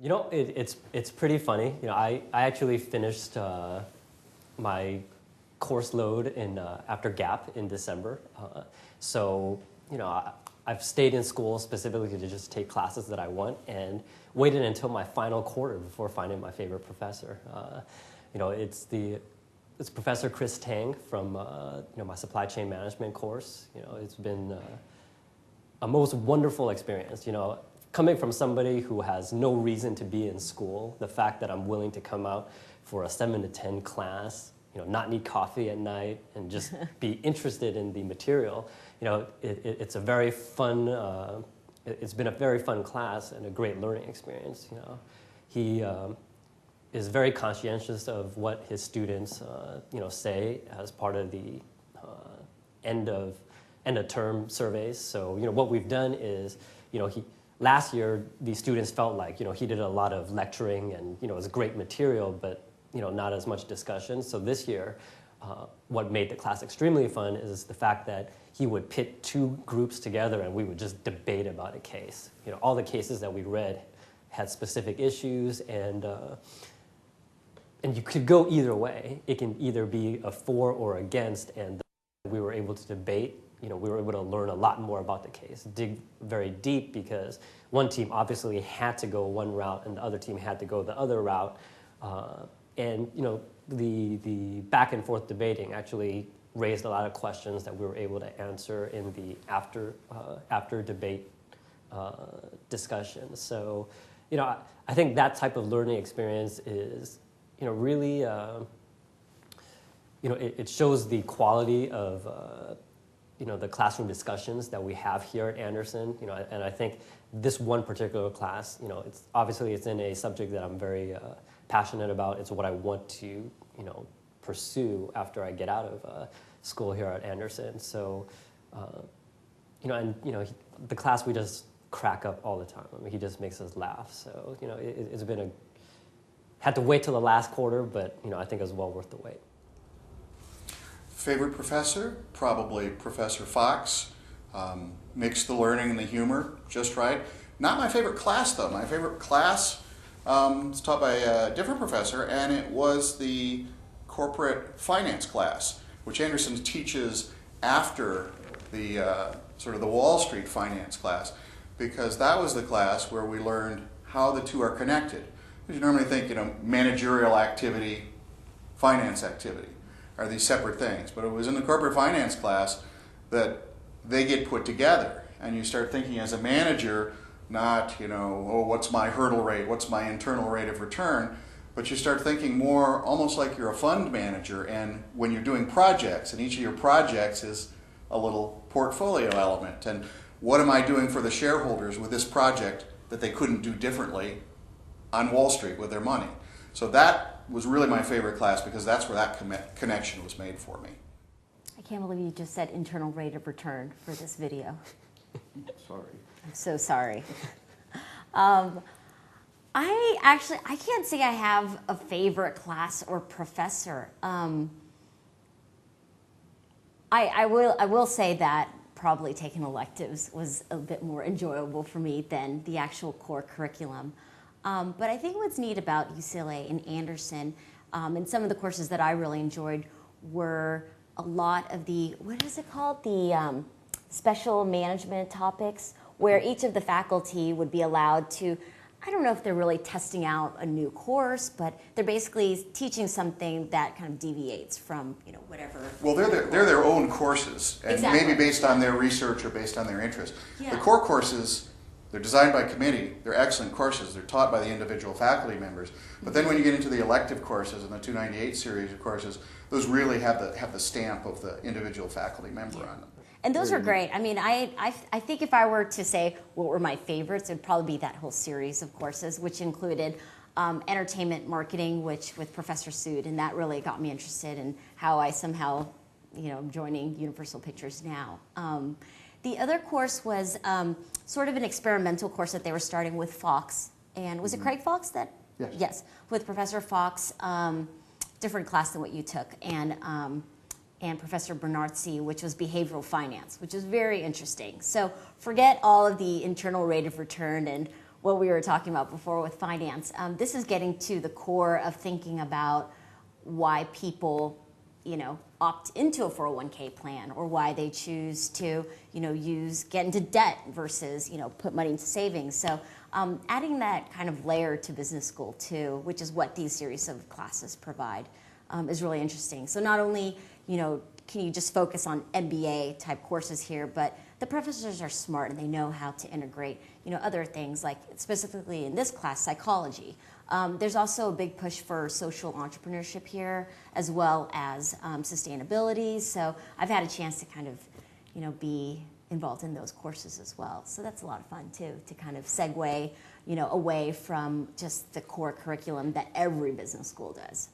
You know, it's pretty funny. You know, I actually finished my course load in after Gap in December. So you know, I've stayed in school specifically to just take classes that I want, and waited until my final quarter before finding my favorite professor. You know, it's Professor Chris Tang from you know, my supply chain management course. You know, it's been a most wonderful experience. You know, coming from somebody who has no reason to be in school, the fact that I'm willing to come out for a 7 to 10 class, you know, not need coffee at night, and just be interested in the material, you know, it's a very fun, it's been a very fun class and a great learning experience. You know, he is very conscientious of what his students, you know, say as part of the end of term surveys. So, you know, what we've done is, you know, last year, the students felt like, you know, he did a lot of lecturing and, you know, it was great material, but, you know, not as much discussion. So this year, what made the class extremely fun is the fact that he would pit two groups together and we would just debate about a case. You know, all the cases that we read had specific issues, and you could go either way. It can either be a for or against, and we were able to debate. You know, we were able to learn a lot more about the case, dig very deep, because one team obviously had to go one route and the other team had to go the other route. And you know, the back and forth debating actually raised a lot of questions that we were able to answer in the after debate discussion. So, you know, I think that type of learning experience is, you know, really, you know, it shows the quality of you know, the classroom discussions that we have here at Anderson. You know, and I think this one particular class, you know, it's obviously it's in a subject that I'm very passionate about. It's what I want to, you know, pursue after I get out of school here at Anderson. So, you know, and you know, the class, we just crack up all the time. I mean, he just makes us laugh. So, you know, it's been had to wait till the last quarter, but you know, I think it was well worth the wait. Favorite professor? Probably Professor Fox. Mixed the learning and the humor just right. Not my favorite class, though. My favorite class was taught by a different professor, and it was the corporate finance class, which Anderson teaches after the sort of the Wall Street finance class, because that was the class where we learned how the two are connected. Because you normally think, you know, managerial activity, finance activity are these separate things. But it was in the corporate finance class that they get put together. And you start thinking as a manager, not, you know, oh, what's my hurdle rate? What's my internal rate of return? But you start thinking more almost like you're a fund manager. And when you're doing projects, and each of your projects is a little portfolio element. And what am I doing for the shareholders with this project that they couldn't do differently on Wall Street with their money? So that was really my favorite class, because that's where that connection was made for me. I can't believe you just said internal rate of return for this video. Sorry. I'm so sorry. I can't say I have a favorite class or professor. I will say that probably taking electives was a bit more enjoyable for me than the actual core curriculum. But I think what's neat about UCLA and Anderson, and some of the courses that I really enjoyed, were a lot of the, what is it called? The special management topics, where each of the faculty would be allowed to, I don't know if they're really testing out a new course, but they're basically teaching something that kind of deviates from, you know, whatever. Well, they're their own courses, and exactly. Maybe based on their research or based on their interest. Yeah. The core courses, they're designed by committee. They're excellent courses. They're taught by the individual faculty members. But then when you get into the elective courses and the 298 series of courses, those really have the stamp of the individual faculty member on them. And those were great. I mean, I think if I were to say what were my favorites, it would probably be that whole series of courses, which included entertainment marketing, which with Professor Sood, and that really got me interested in how I somehow, you know, am joining Universal Pictures now. The other course was sort of an experimental course that they were starting with Fox. And was it Craig Fox that? Yes. Yes, with Professor Fox, different class than what you took, and Professor Bernarzi, which was behavioral finance, which was very interesting. So forget all of the internal rate of return and what we were talking about before with finance. This is getting to the core of thinking about why people, opt into a 401k plan, or why they choose to, get into debt versus, put money into savings. So adding that kind of layer to business school too, which is what these series of classes provide, is really interesting. So not only, can you just focus on MBA type courses here, but the professors are smart and they know how to integrate, other things, like specifically in this class, psychology. There's also a big push for social entrepreneurship here, as well as sustainability. So I've had a chance to kind of, be involved in those courses as well. So that's a lot of fun too, to kind of segue, away from just the core curriculum that every business school does.